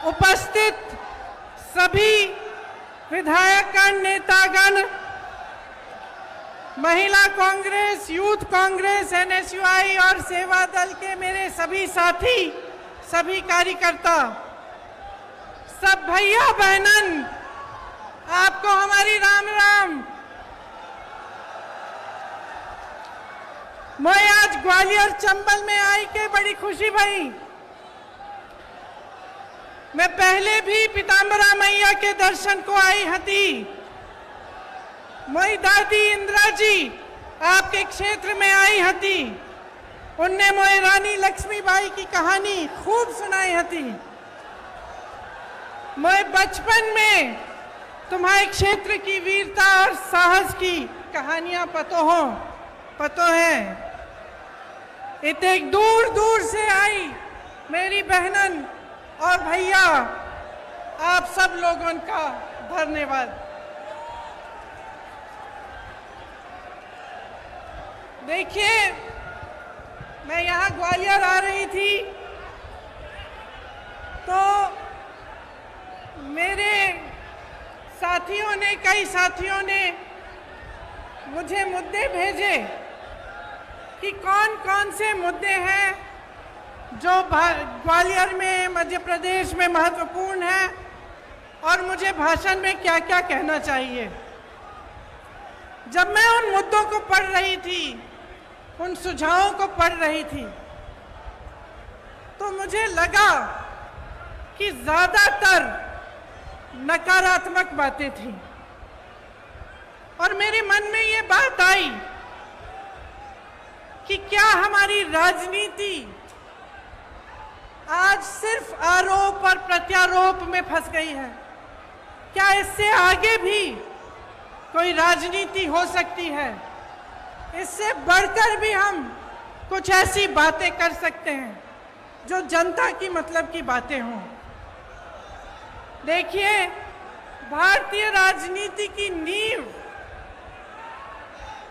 उपस्थित सभी विधायकगण, नेतागण, महिला कांग्रेस, यूथ कांग्रेस, एनएसयूआई और सेवा दल के मेरे सभी साथी, सभी कार्यकर्ता, सब भैया बहनन, आपको हमारी राम राम। मैं आज ग्वालियर चंबल में आई के बड़ी खुशी भई। मैं पहले भी पीताम्बरा मैया के दर्शन को आई हती। मोई दादी इंदिरा जी आपके क्षेत्र में आई हती। उनने मोए रानी लक्ष्मीबाई की कहानी खूब सुनाई हती। मैं बचपन में तुम्हारे क्षेत्र की वीरता और साहस की कहानियां पतो है। इतने दूर दूर से आई मेरी बहनन और भैया, आप सब लोगों का धन्यवाद। देखिए, मैं यहाँ ग्वालियर आ रही थी तो मेरे साथियों ने, कई साथियों ने मुझे मुद्दे भेजे कि कौन कौन से मुद्दे हैं जो ग्वालियर में, मध्य प्रदेश में महत्वपूर्ण है और मुझे भाषण में क्या क्या कहना चाहिए। जब मैं उन मुद्दों को पढ़ रही थी, उन सुझावों को पढ़ रही थी, तो मुझे लगा कि ज्यादातर नकारात्मक बातें थी और मेरे मन में ये बात आई कि क्या हमारी राजनीति आज सिर्फ आरोप और प्रत्यारोप में फंस गई है? क्या इससे आगे भी कोई राजनीति हो सकती है? इससे बढ़कर भी हम कुछ ऐसी बातें कर सकते हैं जो जनता की मतलब की बातें हों। देखिए, भारतीय राजनीति की नींव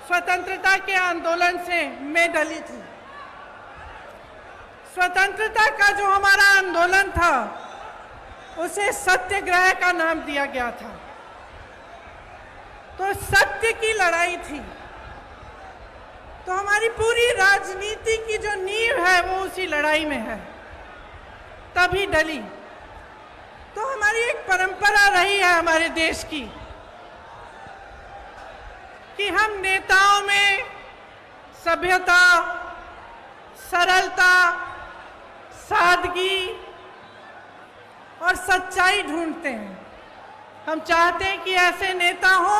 स्वतंत्रता के आंदोलन से में डली थी। स्वतंत्रता का जो हमारा आंदोलन था उसे सत्याग्रह का नाम दिया गया था। तो सत्य की लड़ाई थी। तो हमारी पूरी राजनीति की जो नींव है वो उसी लड़ाई में है, तभी डली। तो हमारी एक परंपरा रही है हमारे देश की कि हम नेताओं में सभ्यता, सरलता, सादगी और सच्चाई ढूंढते हैं। हम चाहते हैं कि ऐसे नेता हो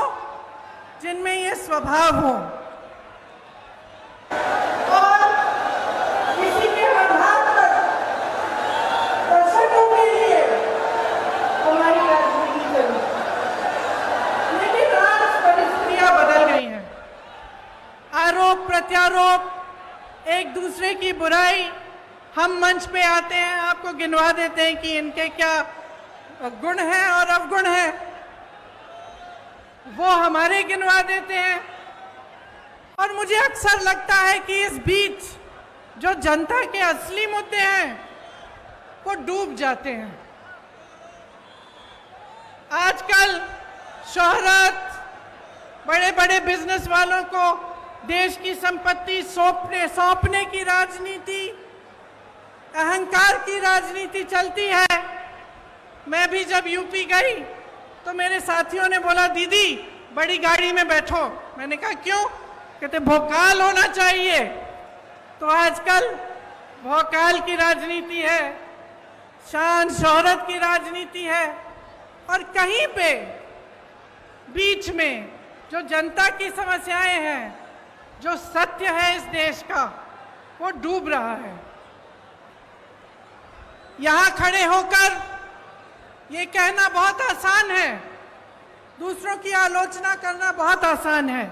जिनमें ये स्वभाव हो और किसी के आधार पर दर्शकों के लिए हमारी राजनीति चली। लेकिन आज परिस्थितियां बदल गई हैं। आरोप प्रत्यारोप, एक दूसरे की बुराई, हम मंच पे आते हैं, आपको गिनवा देते हैं कि इनके क्या गुण हैं और अवगुण हैं, वो हमारे गिनवा देते हैं। और मुझे अक्सर लगता है कि इस बीच जो जनता के असली मुद्दे हैं वो डूब जाते हैं। आजकल शोहरत, बड़े बड़े बिजनेस वालों को देश की संपत्ति सौंपने की राजनीति, अहंकार की राजनीति चलती है। मैं भी जब यूपी गई तो मेरे साथियों ने बोला, दीदी बड़ी गाड़ी में बैठो। मैंने कहा क्यों? कहते भोकाल होना चाहिए। तो आजकल भोकाल की राजनीति है, शान शोहरत की राजनीति है और कहीं पे बीच में जो जनता की समस्याएं हैं, जो सत्य है इस देश का, वो डूब रहा है। यहां खड़े होकर ये कहना बहुत आसान है, दूसरों की आलोचना करना बहुत आसान है।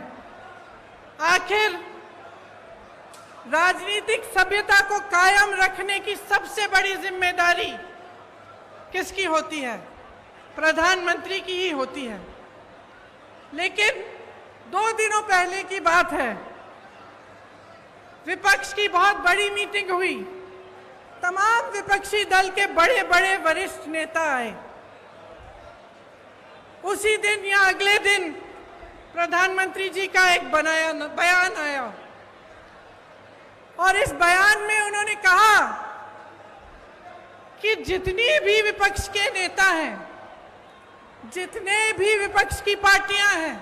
आखिर राजनीतिक सभ्यता को कायम रखने की सबसे बड़ी जिम्मेदारी किसकी होती है? प्रधानमंत्री की ही होती है। लेकिन 2 दिनों पहले की बात है, विपक्ष की बहुत बड़ी मीटिंग हुई। तमाम विपक्षी दल के बड़े बड़े वरिष्ठ नेता आए। उसी दिन या अगले दिन प्रधानमंत्री जी का एक बयान आया और इस बयान में उन्होंने कहा कि जितनी भी विपक्ष के नेता हैं, जितने भी विपक्ष की पार्टियां हैं,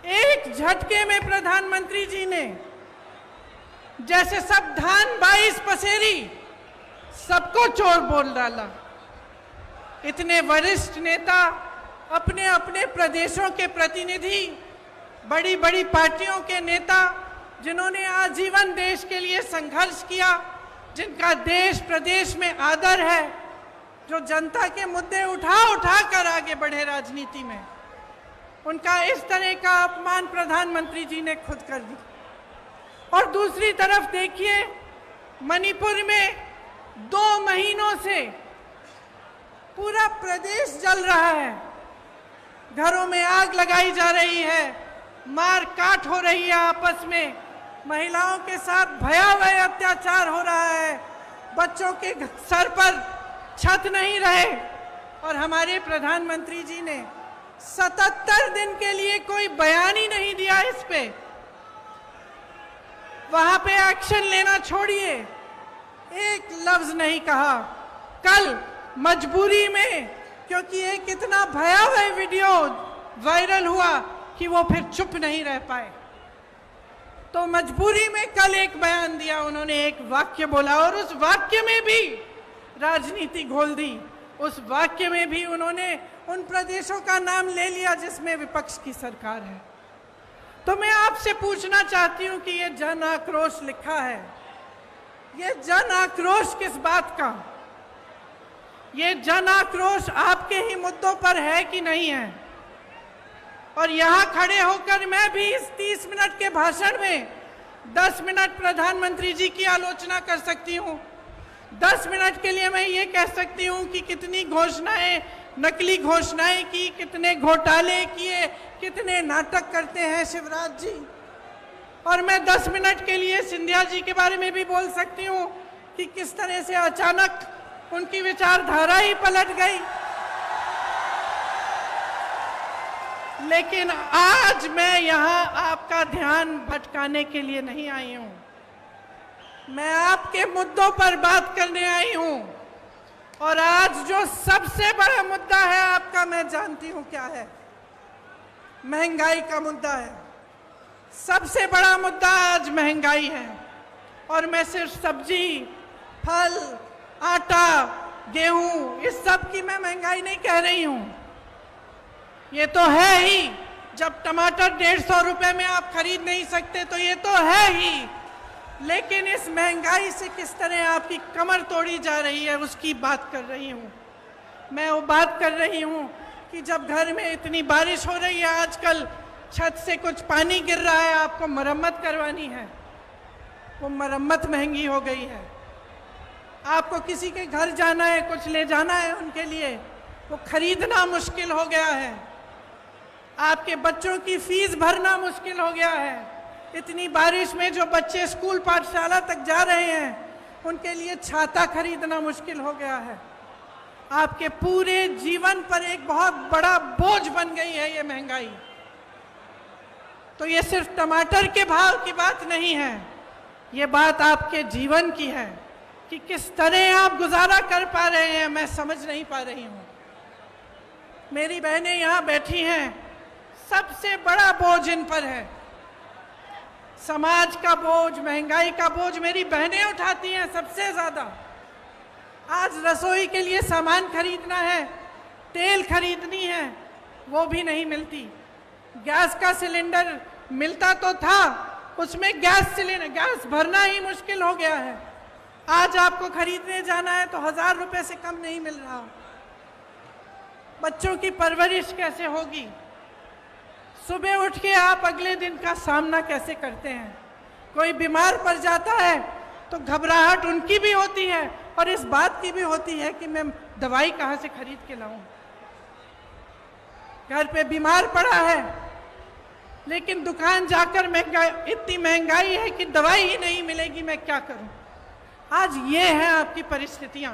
एक झटके में प्रधानमंत्री जी ने जैसे सब धान 22 पसेरी सबको चोर बोल डाला। इतने वरिष्ठ नेता, अपने अपने प्रदेशों के प्रतिनिधि, बड़ी बड़ी पार्टियों के नेता, जिन्होंने आजीवन देश के लिए संघर्ष किया, जिनका देश प्रदेश में आदर है, जो जनता के मुद्दे उठा कर आगे बढ़े राजनीति में, उनका इस तरह का अपमान प्रधानमंत्री जी ने खुद कर दिया। और दूसरी तरफ देखिए, मणिपुर में 2 महीनों से पूरा प्रदेश जल रहा है, घरों में आग लगाई जा रही है, मार काट हो रही है आपस में, महिलाओं के साथ भयावह अत्याचार हो रहा है, बच्चों के सर पर छत नहीं रहे, और हमारे प्रधानमंत्री जी ने 77 दिन के लिए कोई बयान ही नहीं दिया इस पे। वहां पे एक्शन लेना छोड़िए, एक लफ्ज नहीं कहा। कल मजबूरी में, क्योंकि एक इतना भयावह वीडियो वायरल हुआ कि वो फिर चुप नहीं रह पाए, तो मजबूरी में कल एक बयान दिया उन्होंने, एक वाक्य बोला और उस वाक्य में भी राजनीति घोल दी। उस वाक्य में भी उन्होंने उन प्रदेशों का नाम ले लिया जिसमें विपक्ष की सरकार है। तो मैं आपसे पूछना चाहती हूं कि ये जन आक्रोश लिखा है, ये जन आक्रोश किस बात का? ये जन आक्रोश आपके ही मुद्दों पर है कि नहीं है? और यहां खड़े होकर मैं भी इस 30 मिनट के भाषण में 10 मिनट प्रधानमंत्री जी की आलोचना कर सकती हूं। 10 मिनट के लिए मैं ये कह सकती हूं कि कितनी घोषणाएं, नकली घोषणाएं की, कितने घोटाले किए, कितने नाटक करते हैं शिवराज जी। और मैं 10 मिनट के लिए सिंधिया जी के बारे में भी बोल सकती हूं कि किस तरह से अचानक उनकी विचारधारा ही पलट गई। लेकिन आज मैं यहां आपका ध्यान भटकाने के लिए नहीं आई हूं, मैं आपके मुद्दों पर बात करने आई हूं। और आज जो सबसे बड़ा मुद्दा है आपका, मैं जानती हूं क्या है, महंगाई का मुद्दा है। सबसे बड़ा मुद्दा आज महंगाई है। और मैं सिर्फ सब्जी, फल, आटा, गेहूं, इस सब की मैं महंगाई नहीं कह रही हूं। ये तो है ही, जब टमाटर 150 रुपए में आप खरीद नहीं सकते तो ये तो है ही। लेकिन इस महंगाई से किस तरह आपकी कमर तोड़ी जा रही है उसकी बात कर रही हूँ। मैं वो बात कर रही हूँ कि जब घर में इतनी बारिश हो रही है, आजकल छत से कुछ पानी गिर रहा है, आपको मरम्मत करवानी है, वो मरम्मत महंगी हो गई है। आपको किसी के घर जाना है, कुछ ले जाना है उनके लिए, वो खरीदना मुश्किल हो गया है। आपके बच्चों की फीस भरना मुश्किल हो गया है। इतनी बारिश में जो बच्चे स्कूल पाठशाला तक जा रहे हैं, उनके लिए छाता खरीदना मुश्किल हो गया है। आपके पूरे जीवन पर एक बहुत बड़ा बोझ बन गई है ये महंगाई। तो ये सिर्फ टमाटर के भाव की बात नहीं है, ये बात आपके जीवन की है कि किस तरह आप गुजारा कर पा रहे हैं, मैं समझ नहीं पा रही हूँ। मेरी बहनें यहाँ बैठी हैं, सबसे बड़ा बोझ इन पर है। समाज का बोझ, महंगाई का बोझ मेरी बहनें उठाती हैं सबसे ज्यादा। आज रसोई के लिए सामान खरीदना है, तेल खरीदनी है, वो भी नहीं मिलती। गैस का सिलेंडर मिलता तो था, उसमें गैस भरना ही मुश्किल हो गया है। आज आपको खरीदने जाना है तो 1000 रुपए से कम नहीं मिल रहा। बच्चों की परवरिश कैसे होगी? सुबह उठ के आप अगले दिन का सामना कैसे करते हैं? कोई बीमार पड़ जाता है तो घबराहट उनकी भी होती है और इस बात की भी होती है कि मैं दवाई कहाँ से खरीद के लाऊं। घर पे बीमार पड़ा है, लेकिन दुकान जाकर इतनी महंगाई है कि दवाई ही नहीं मिलेगी, मैं क्या करूं? आज ये है आपकी परिस्थितियां।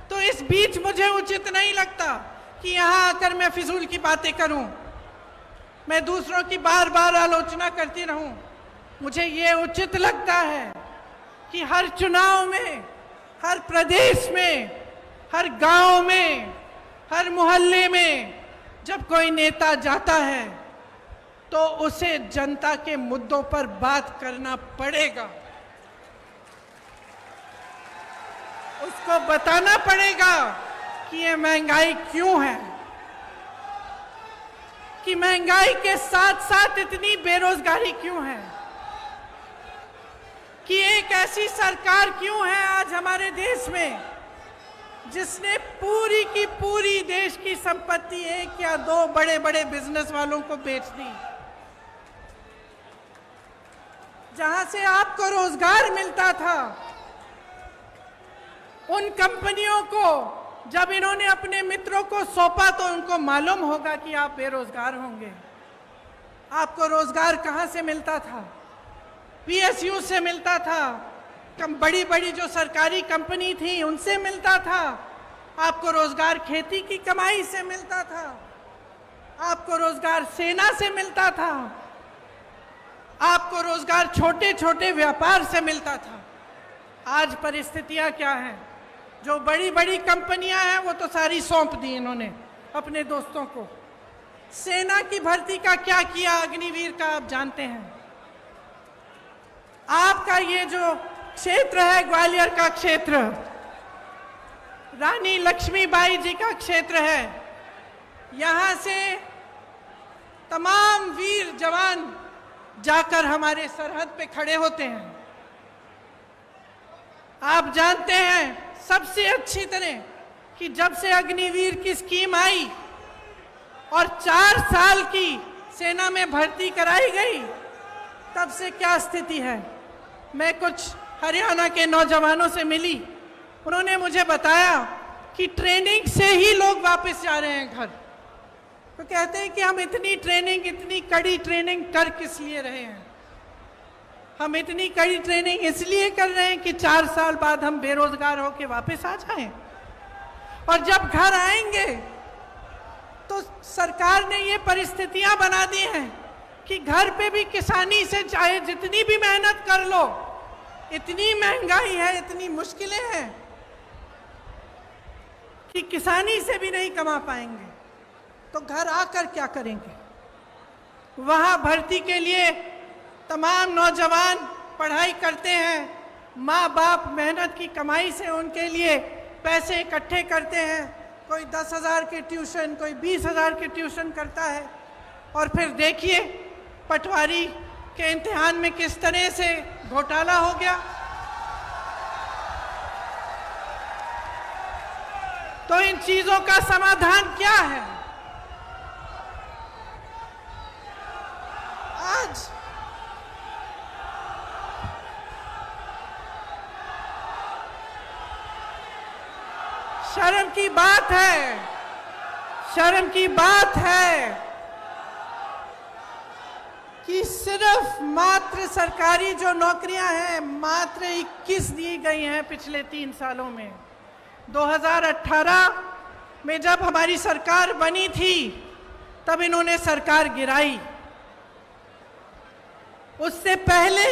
तो इस बीच मुझे उचित नहीं लगता कि यहां आकर मैं फिजूल की बातें करूं, मैं दूसरों की बार बार आलोचना करती रहूं। मुझे ये उचित लगता है कि हर चुनाव में, हर प्रदेश में, हर गांव में, हर मोहल्ले में जब कोई नेता जाता है तो उसे जनता के मुद्दों पर बात करना पड़ेगा। उसको बताना पड़ेगा कि ये महंगाई क्यों है, कि महंगाई के साथ साथ इतनी बेरोजगारी क्यों है, कि एक ऐसी सरकार क्यों है आज हमारे देश में जिसने पूरी की पूरी देश की संपत्ति एक या दो बड़े बड़े बिजनेस वालों को बेच दी। जहां से आपको रोजगार मिलता था, उन कंपनियों को जब इन्होंने अपने मित्रों को सौंपा तो उनको मालूम होगा कि आप बेरोजगार होंगे। आपको रोजगार कहां से मिलता था? पीएसयू से मिलता था, बड़ी बड़ी जो सरकारी कंपनी थी उनसे मिलता था। आपको रोजगार खेती की कमाई से मिलता था, आपको रोजगार सेना से मिलता था, आपको रोजगार छोटे छोटे व्यापार से मिलता था। आज परिस्थितियां क्या हैं? जो बड़ी बड़ी कंपनियां हैं वो तो सारी सौंप दी इन्होंने अपने दोस्तों को। सेना की भर्ती का क्या किया, अग्निवीर का आप जानते हैं। आपका ये जो क्षेत्र है, ग्वालियर का क्षेत्र, रानी लक्ष्मीबाई जी का क्षेत्र है, यहां से तमाम वीर जवान जाकर हमारे सरहद पे खड़े होते हैं। आप जानते हैं सबसे अच्छी तरह कि जब से अग्निवीर की स्कीम आई और 4 साल की सेना में भर्ती कराई गई, तब से क्या स्थिति है। मैं कुछ हरियाणा के नौजवानों से मिली, उन्होंने मुझे बताया कि ट्रेनिंग से ही लोग वापस जा रहे हैं घर। तो कहते हैं कि हम इतनी ट्रेनिंग, इतनी कड़ी ट्रेनिंग कर किस लिए रहे हैं। हम इतनी कड़ी ट्रेनिंग इसलिए कर रहे हैं कि 4 साल बाद हम बेरोजगार होकर वापस आ जाएं, और जब घर आएंगे तो सरकार ने ये परिस्थितियां बना दी हैं कि घर पे भी किसानी से चाहे जितनी भी मेहनत कर लो, इतनी महंगाई है, इतनी मुश्किलें हैं कि किसानी से भी नहीं कमा पाएंगे। तो घर आकर क्या करेंगे? वहां भर्ती के लिए तमाम नौजवान पढ़ाई करते हैं, माँ बाप मेहनत की कमाई से उनके लिए पैसे इकट्ठे करते हैं। कोई 10,000 के ट्यूशन, कोई 20,000 के ट्यूशन करता है, और फिर देखिए पटवारी के इम्तिहान में किस तरह से घोटाला हो गया। तो इन चीजों का समाधान क्या है? आज शर्म की बात है, शर्म की बात है कि सिर्फ मात्र सरकारी जो नौकरियां हैं मात्र 21 दी गई हैं पिछले 3 सालों में। 2018 में जब हमारी सरकार बनी थी तब इन्होंने सरकार गिराई। उससे पहले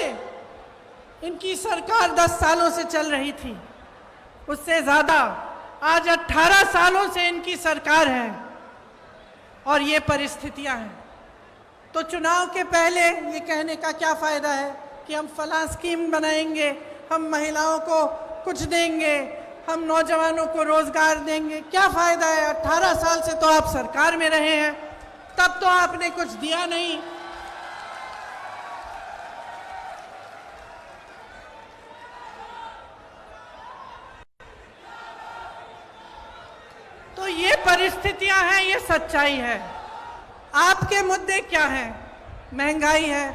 इनकी सरकार 10 सालों से चल रही थी, उससे ज्यादा। आज 18 सालों से इनकी सरकार है और ये परिस्थितियां हैं। तो चुनाव के पहले ये कहने का क्या फायदा है कि हम फलां स्कीम बनाएंगे, हम महिलाओं को कुछ देंगे, हम नौजवानों को रोजगार देंगे। क्या फायदा है? 18 साल से तो आप सरकार में रहे हैं, तब तो आपने कुछ दिया नहीं। तो ये परिस्थितियां हैं, ये सच्चाई है। आपके मुद्दे क्या हैं? महंगाई है,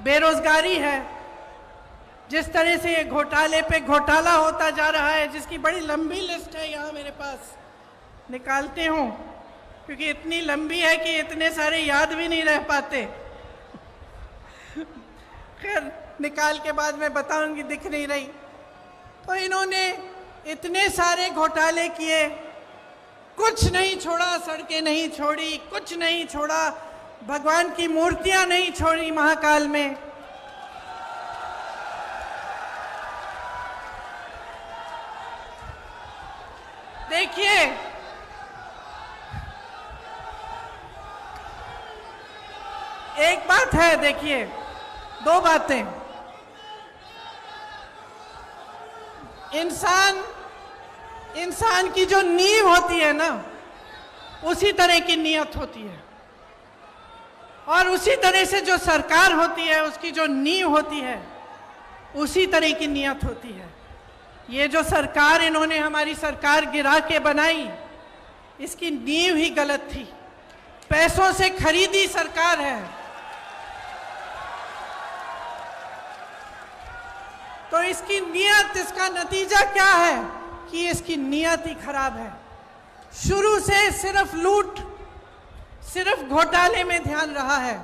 बेरोजगारी है। जिस तरह से ये घोटाले पे घोटाला होता जा रहा है, जिसकी बड़ी लंबी लिस्ट है, यहाँ मेरे पास निकालते हूँ क्योंकि इतनी लंबी है कि इतने सारे याद भी नहीं रह पाते। खैर, निकाल के बाद में बताऊंगी, दिख नहीं रही। तो इन्होंने इतने सारे घोटाले किए, कुछ नहीं छोड़ा, सड़कें नहीं छोड़ी, कुछ नहीं छोड़ा, भगवान की मूर्तियां नहीं छोड़ी महाकाल में। देखिए, एक बात है, देखिए, दो बातें। इंसान की जो नींव होती है ना, उसी तरह की नियत होती है, और उसी तरह से जो सरकार होती है उसकी जो नींव होती है उसी तरह की नियत होती है। ये जो सरकार इन्होंने हमारी सरकार गिरा के बनाई, इसकी नींव ही गलत थी, पैसों से खरीदी सरकार है। तो इसकी नियत, इसका नतीजा क्या है कि इसकी नियत ही खराब है। शुरू से सिर्फ लूट, सिर्फ घोटाले में ध्यान रहा है।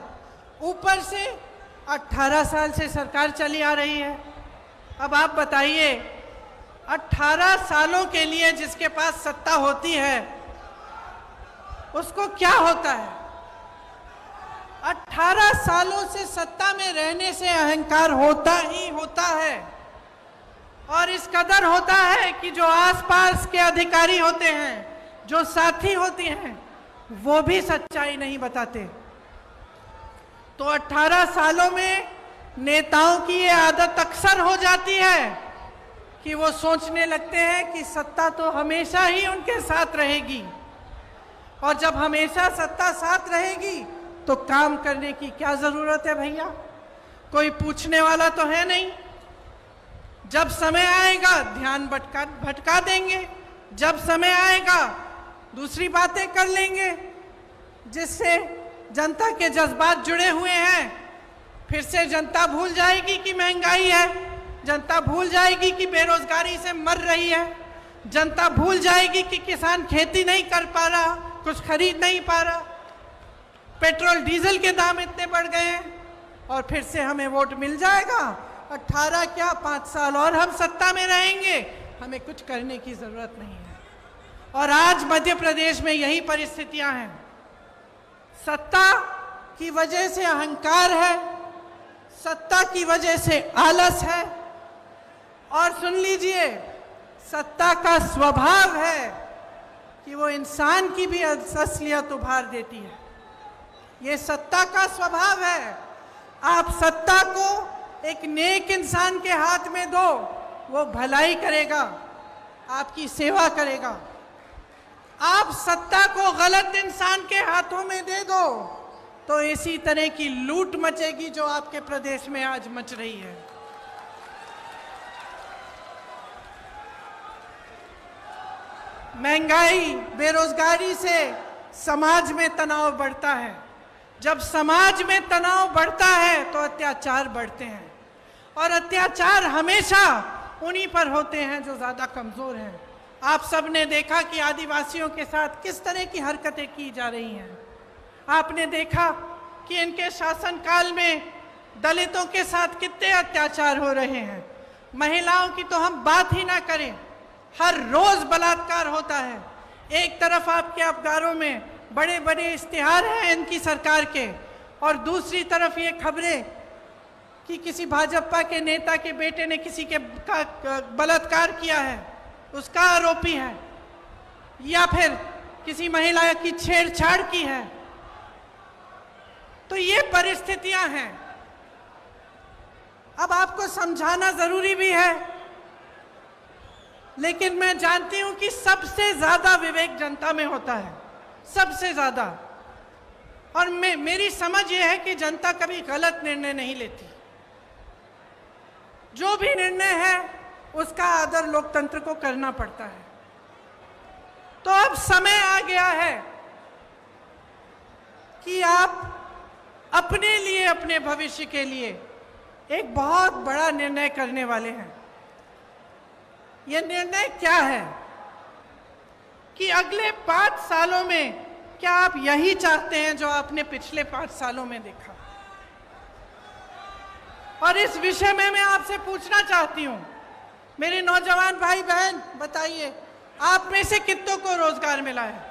ऊपर से 18 साल से सरकार चली आ रही है। अब आप बताइए, 18 सालों के लिए जिसके पास सत्ता होती है उसको क्या होता है? 18 सालों से सत्ता में रहने से अहंकार होता ही होता है, और इस कदर होता है कि जो आसपास के अधिकारी होते हैं, जो साथी होते हैं, वो भी सच्चाई नहीं बताते। तो 18 सालों में नेताओं की ये आदत अक्सर हो जाती है कि वो सोचने लगते हैं कि सत्ता तो हमेशा ही उनके साथ रहेगी, और जब हमेशा सत्ता साथ रहेगी तो काम करने की क्या जरूरत है भैया? कोई पूछने वाला तो है नहीं। जब समय आएगा ध्यान भटका देंगे, जब समय आएगा दूसरी बातें कर लेंगे जिससे जनता के जज्बात जुड़े हुए हैं। फिर से जनता भूल जाएगी कि महंगाई है, जनता भूल जाएगी कि बेरोजगारी से मर रही है, जनता भूल जाएगी कि किसान खेती नहीं कर पा रहा, कुछ खरीद नहीं पा रहा, पेट्रोल डीजल के दाम इतने बढ़ गए हैं, और फिर से हमें वोट मिल जाएगा। 18 क्या 5 साल और हम सत्ता में रहेंगे, हमें कुछ करने की जरूरत नहीं है। और आज मध्य प्रदेश में यही परिस्थितियां हैं। सत्ता की वजह से अहंकार है, सत्ता की वजह से आलस है, और सुन लीजिए, सत्ता का स्वभाव है कि वो इंसान की भी असलियत उभार देती है। ये सत्ता का स्वभाव है। आप सत्ता को एक नेक इंसान के हाथ में दो, वो भलाई करेगा, आपकी सेवा करेगा। आप सत्ता को गलत इंसान के हाथों में दे दो तो इसी तरह की लूट मचेगी जो आपके प्रदेश में आज मच रही है। महंगाई, बेरोजगारी से समाज में तनाव बढ़ता है। जब समाज में तनाव बढ़ता है तो अत्याचार बढ़ते हैं, और अत्याचार हमेशा उन्हीं पर होते हैं जो ज्यादा कमजोर हैं। आप सब ने देखा कि आदिवासियों के साथ किस तरह की हरकतें की जा रही हैं। आपने देखा कि इनके शासनकाल में दलितों के साथ कितने अत्याचार हो रहे हैं। महिलाओं की तो हम बात ही ना करें, हर रोज बलात्कार होता है। एक तरफ आपके अखबारों में बड़े बड़े इश्तिहार हैं इनकी सरकार के, और दूसरी तरफ ये खबरें कि किसी भाजपा के नेता के बेटे ने किसी के बलात्कार किया है, उसका आरोपी है, या फिर किसी महिला की छेड़छाड़ की है। तो ये परिस्थितियां हैं। अब आपको समझाना जरूरी भी है, लेकिन मैं जानती हूं कि सबसे ज्यादा विवेक जनता में होता है, सबसे ज्यादा। और मेरी समझ यह है कि जनता कभी गलत निर्णय नहीं लेती। जो भी निर्णय है उसका आदर लोकतंत्र को करना पड़ता है। तो अब समय आ गया है कि आप अपने लिए, अपने भविष्य के लिए एक बहुत बड़ा निर्णय करने वाले हैं। यह निर्णय क्या है कि अगले 5 सालों में क्या आप यही चाहते हैं जो आपने पिछले 5 सालों में देखा? और इस विषय में मैं आपसे पूछना चाहती हूं मेरे नौजवान भाई बहन बताइए, आप में से कितनों को रोजगार मिला है?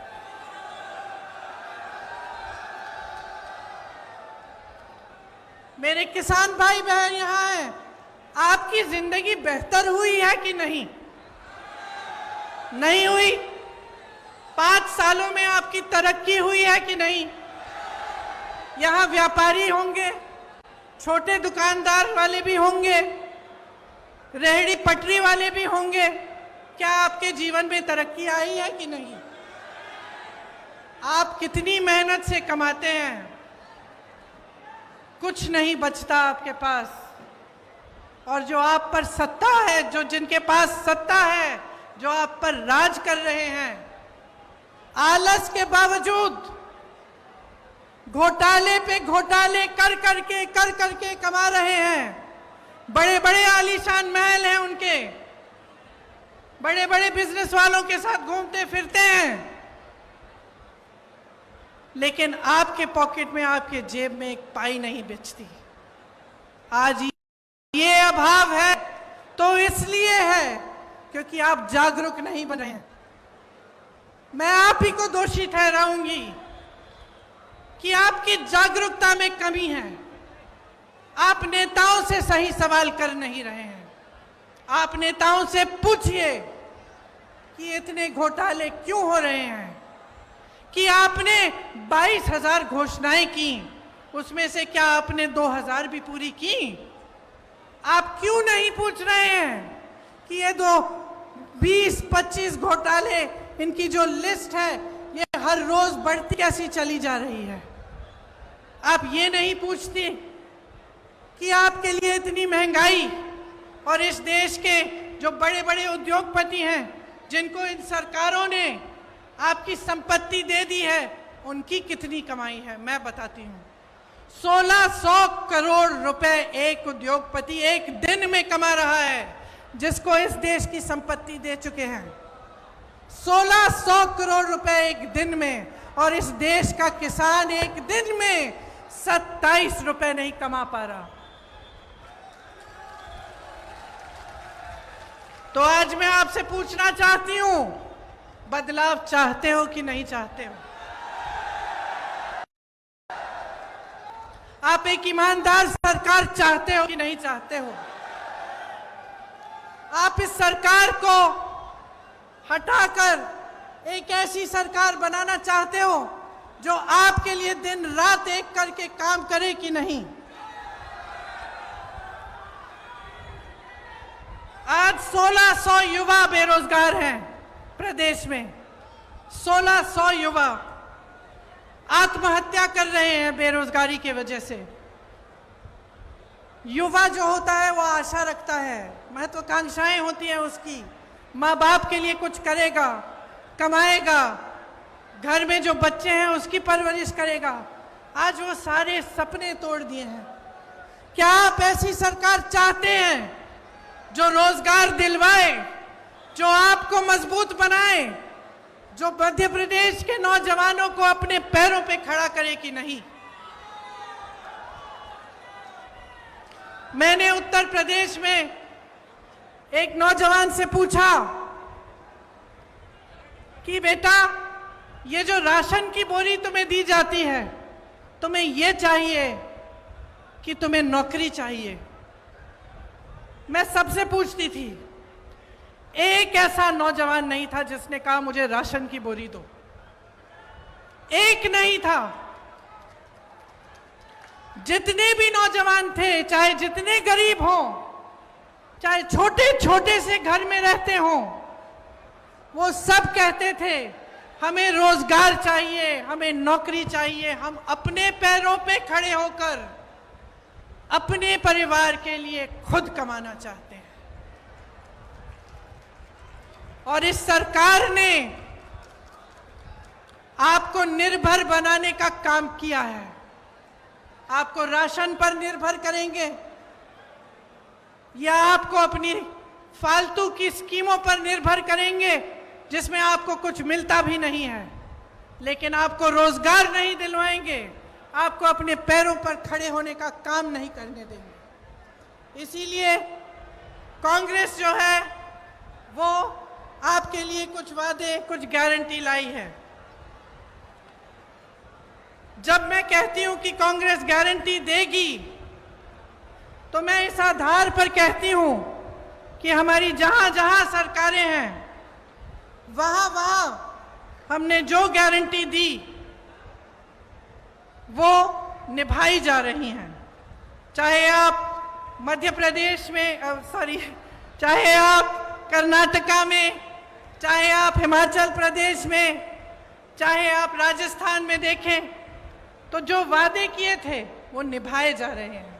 मेरे किसान भाई बहन यहाँ हैं, आपकी जिंदगी बेहतर हुई है कि नहीं? नहीं हुई? 5 सालों में आपकी तरक्की हुई है कि नहीं? यहाँ व्यापारी होंगे, छोटे दुकानदार वाले भी होंगे, रेहड़ी पटरी वाले भी होंगे, क्या आपके जीवन में तरक्की आई है कि नहीं? आप कितनी मेहनत से कमाते हैं, कुछ नहीं बचता आपके पास। और जो आप पर सत्ता है, जो जिनके पास सत्ता है, जो आप पर राज कर रहे हैं, आलस के बावजूद घोटाले पे घोटाले कर करके कमा रहे हैं। बड़े बड़े आलीशान महल हैं उनके, बड़े बड़े बिजनेस वालों के साथ घूमते फिरते हैं, लेकिन आपके पॉकेट में, आपके जेब में एक पाई नहीं बचती। आज ये अभाव है तो इसलिए है क्योंकि आप जागरूक नहीं बने हैं। मैं आप ही को दोषी ठहराऊंगी कि आपकी जागरूकता में कमी है। आप नेताओं से सही सवाल कर नहीं रहे हैं। आप नेताओं से पूछिए कि इतने घोटाले क्यों हो रहे हैं, कि आपने 22,000 घोषणाएं की, उसमें से क्या आपने 2,000 भी पूरी की? आप क्यों नहीं पूछ रहे हैं कि ये 20-25 घोटाले, इनकी जो लिस्ट है ये हर रोज बढ़ती कैसी चली जा रही है? आप ये नहीं पूछते कि आपके लिए इतनी महंगाई और इस देश के जो बड़े बड़े उद्योगपति हैं, जिनको इन सरकारों ने आपकी संपत्ति दे दी है, उनकी कितनी कमाई है? मैं बताती हूँ। 1600 करोड़ रुपए एक उद्योगपति एक दिन में कमा रहा है, जिसको इस देश की संपत्ति दे चुके हैं। 1600 करोड़ रुपए एक दिन में, और इस देश का किसान एक दिन में 27 रुपए नहीं कमा पा रहा। तो आज मैं आपसे पूछना चाहती हूं, बदलाव चाहते हो कि नहीं चाहते हो? आप एक ईमानदार सरकार चाहते हो कि नहीं चाहते हो? आप इस सरकार को हटाकर एक ऐसी सरकार बनाना चाहते हो जो आपके लिए दिन रात एक करके काम करे कि नहीं? आज 1600 युवा बेरोजगार हैं प्रदेश में। 1600 युवा आत्महत्या कर रहे हैं बेरोजगारी की वजह से। युवा जो होता है वो आशा रखता है, महत्वाकांक्षाएं होती हैं उसकी, माँ बाप के लिए कुछ करेगा, कमाएगा, घर में जो बच्चे हैं उसकी परवरिश करेगा। आज वो सारे सपने तोड़ दिए हैं। क्या आप ऐसी सरकार चाहते हैं जो रोजगार दिलवाए, जो आपको मजबूत बनाए, जो मध्य प्रदेश के नौजवानों को अपने पैरों पे खड़ा करे कि नहीं? मैंने उत्तर प्रदेश में एक नौजवान से पूछा कि बेटा, ये जो राशन की बोरी तुम्हें दी जाती है, तुम्हें ये चाहिए कि तुम्हें नौकरी चाहिए? मैं सबसे पूछती थी, एक ऐसा नौजवान नहीं था जिसने कहा मुझे राशन की बोरी दो। एक नहीं था। जितने भी नौजवान थे, चाहे जितने गरीब हों, चाहे छोटे छोटे से घर में रहते हों, वो सब कहते थे हमें रोजगार चाहिए, हमें नौकरी चाहिए, हम अपने पैरों पे खड़े होकर अपने परिवार के लिए खुद कमाना चाहते हैं। और इस सरकार ने आपको निर्भर बनाने का काम किया है। आपको राशन पर निर्भर करेंगे या आपको अपनी फालतू की स्कीमों पर निर्भर करेंगे जिसमें आपको कुछ मिलता भी नहीं है, लेकिन आपको रोजगार नहीं दिलवाएंगे, आपको अपने पैरों पर खड़े होने का काम नहीं करने देंगे। इसीलिए कांग्रेस जो है वो आपके लिए कुछ वादे, कुछ गारंटी लाई है। जब मैं कहती हूं कि कांग्रेस गारंटी देगी, तो मैं इस आधार पर कहती हूं कि हमारी जहां जहां सरकारें हैं, वहां वहां हमने जो गारंटी दी वो निभाई जा रही हैं। चाहे आप मध्य प्रदेश में, चाहे आप कर्नाटका में, चाहे आप हिमाचल प्रदेश में, चाहे आप राजस्थान में देखें, तो जो वादे किए थे वो निभाए जा रहे हैं।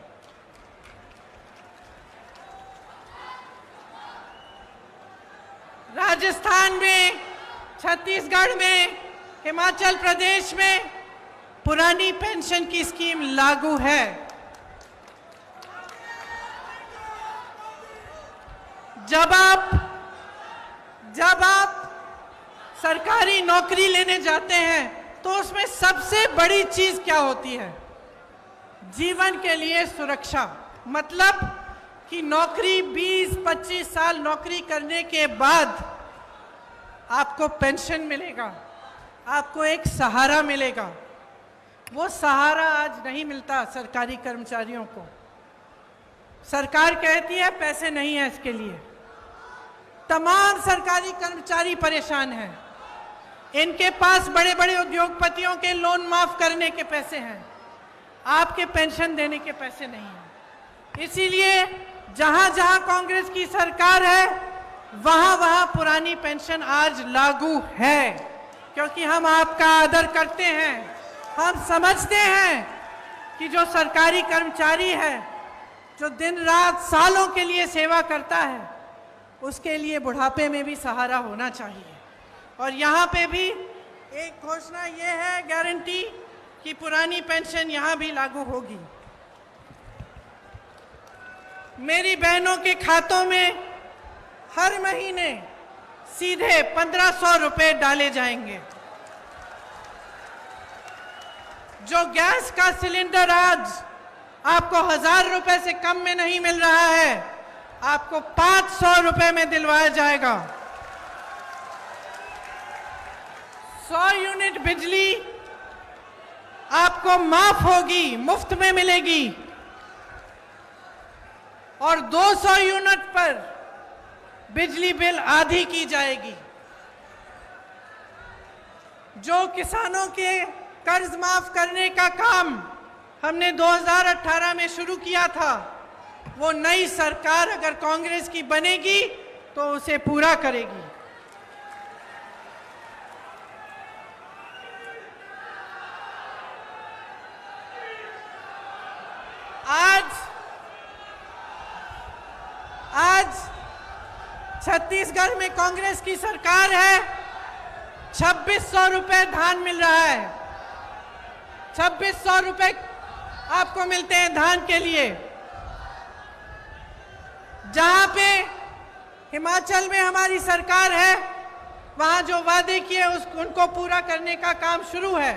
राजस्थान में, छत्तीसगढ़ में, हिमाचल प्रदेश में पुरानी पेंशन की स्कीम लागू है। जब आप सरकारी नौकरी लेने जाते हैं तो उसमें सबसे बड़ी चीज क्या होती है? जीवन के लिए सुरक्षा। मतलब कि नौकरी 20-25 साल नौकरी करने के बाद आपको पेंशन मिलेगा, आपको एक सहारा मिलेगा। वो सहारा आज नहीं मिलता सरकारी कर्मचारियों को। सरकार कहती है पैसे नहीं है इसके लिए। तमाम सरकारी कर्मचारी परेशान हैं। इनके पास बड़े बड़े उद्योगपतियों के लोन माफ करने के पैसे हैं, आपके पेंशन देने के पैसे नहीं हैं। इसीलिए जहां जहां कांग्रेस की सरकार है, वहां वहां पुरानी पेंशन आज लागू है, क्योंकि हम आपका आदर करते हैं। हम समझते हैं कि जो सरकारी कर्मचारी है, जो दिन रात सालों के लिए सेवा करता है, उसके लिए बुढ़ापे में भी सहारा होना चाहिए। और यहाँ पे भी एक घोषणा ये है, गारंटी, कि पुरानी पेंशन यहाँ भी लागू होगी। मेरी बहनों के खातों में हर महीने सीधे 1500 रुपए डाले जाएंगे। जो गैस का सिलेंडर आज आपको 1000 रुपए से कम में नहीं मिल रहा है, आपको 500 रुपए में दिलवाया जाएगा। 100 यूनिट बिजली आपको माफ होगी, मुफ्त में मिलेगी। और 200 यूनिट पर बिजली बिल आधी की जाएगी। जो किसानों के कर्ज माफ करने का काम हमने 2018 में शुरू किया था, वो नई सरकार अगर कांग्रेस की बनेगी तो उसे पूरा करेगी। आज छत्तीसगढ़ में कांग्रेस की सरकार है, 2600 रुपए धान मिल रहा है। 2600 रुपए आपको मिलते हैं धान के लिए। जहां पे हिमाचल में हमारी सरकार है, वहां जो वादे किए उनको पूरा करने का काम शुरू है।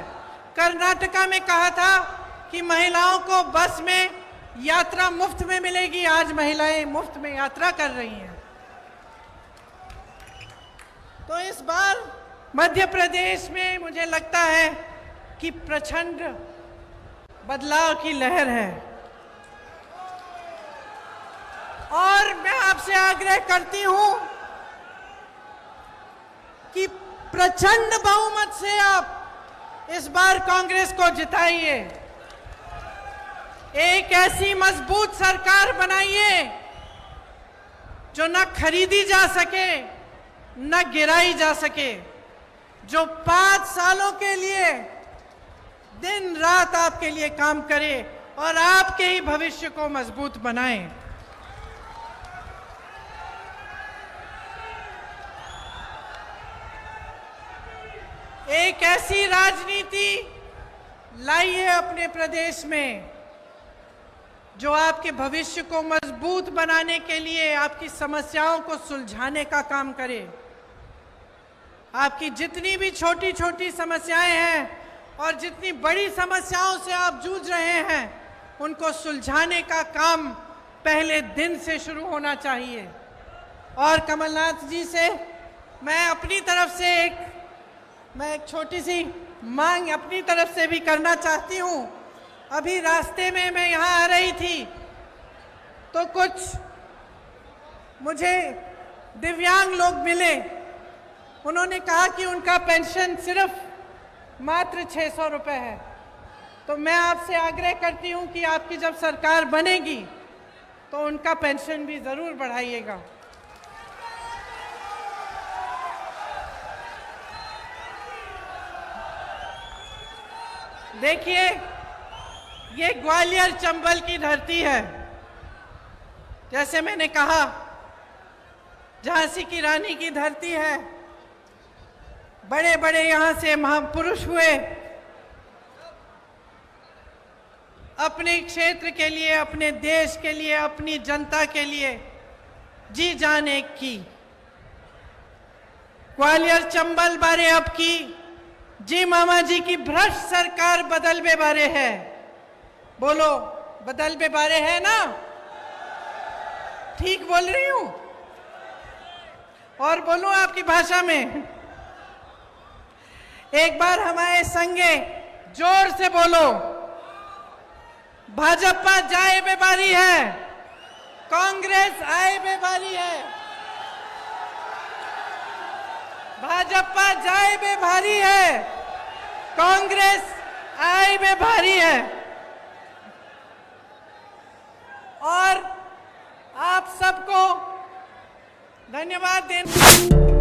कर्नाटका में कहा था कि महिलाओं को बस में यात्रा मुफ्त में मिलेगी, आज महिलाएं मुफ्त में यात्रा कर रही हैं। तो इस बार मध्य प्रदेश में मुझे लगता है कि प्रचंड बदलाव की लहर है। और मैं आपसे आग्रह करती हूं कि प्रचंड बहुमत से आप इस बार कांग्रेस को जिताइए। एक ऐसी मजबूत सरकार बनाइए जो न खरीदी जा सके न गिराई जा सके, जो 5 सालों के लिए दिन रात आपके लिए काम करे और आपके ही भविष्य को मजबूत बनाए। एक ऐसी राजनीति लाइए अपने प्रदेश में जो आपके भविष्य को मजबूत बनाने के लिए आपकी समस्याओं को सुलझाने का काम करे। आपकी जितनी भी छोटी छोटी समस्याएं हैं और जितनी बड़ी समस्याओं से आप जूझ रहे हैं, उनको सुलझाने का काम पहले दिन से शुरू होना चाहिए। और कमलनाथ जी से मैं अपनी तरफ से एक छोटी सी मांग अपनी तरफ से भी करना चाहती हूँ। अभी रास्ते में मैं यहाँ आ रही थी तो कुछ मुझे दिव्यांग लोग मिले। उन्होंने कहा कि उनका पेंशन सिर्फ मात्र 600 रुपये है। तो मैं आपसे आग्रह करती हूँ कि आपकी जब सरकार बनेगी तो उनका पेंशन भी ज़रूर बढ़ाइएगा। देखिए, ये ग्वालियर चंबल की धरती है। जैसे मैंने कहा, झांसी की रानी की धरती है। बड़े बड़े यहाँ से महापुरुष हुए, अपने क्षेत्र के लिए, अपने देश के लिए, अपनी जनता के लिए जी जान एक की। ग्वालियर चंबल बारे अब की जी मामा जी की भ्रष्ट सरकार बदलबे बारे है। बोलो, बदलबे बारे है ना? ठीक बोल रही हूं? और बोलूं आपकी भाषा में? एक बार हमारे संगे जोर से बोलो, भाजपा जाए बे बारी है, कांग्रेस आए बे बारी है। भाजपा जाए बे भारी है, कांग्रेस आए बे भारी है। और आप सबको धन्यवाद देना।